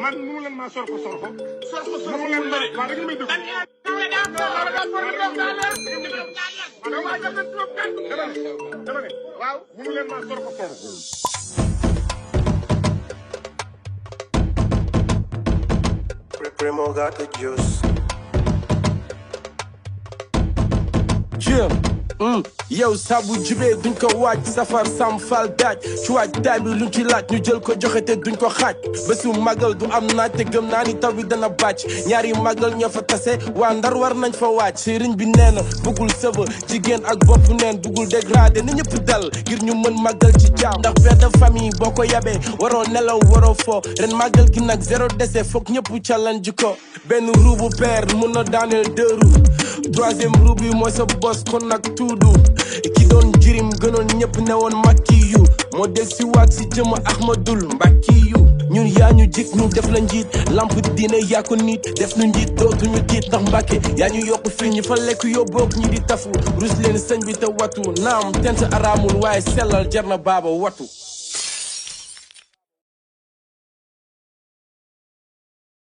man mu leen ma sorko mu leen ma wa da nga may def dama ne waaw mu leen ma sorko Primo got the juice. yow sabu jubee duñ ko waaj safar sam fal daaj ci waaj daay bi luñ ci laaj ñu jël ko joxe te duñ ko xaaj bésu magal du am naaj te gëm naa ni taw bi dana bàcc ñaari magal ñoo fa tase waa Ndar war nañ fa waaj sëriñ bi nee na bëggul sëba jigéen ak bopp neen bëggul dégradé na ñëpp dal ngir ñu mën magal ci jaam ndax père de famille boo ko yabee waroo nelaw waroo foo ren magal gi nag zéro décès foog ñëpp challenge ko benn roue bu père mun na daaneel deux roues troisième roue bi mooy sa bos kon nag tuudu ki doon jirim gënoon ñëpp ne woon makki yu moo del si waat si jëma Ahmadul mbakki yu ñun yaa ñu jik ñu def la njiit lamp diine yaa ko nit def nu njiit dootuñu tiit ndax mbàkke yaa ñu yokku fii ñu fa lekk yóbboog ñi di tafu rus leen sëñ bi te watu naam tent araamul waaye sellal jar na baaba watu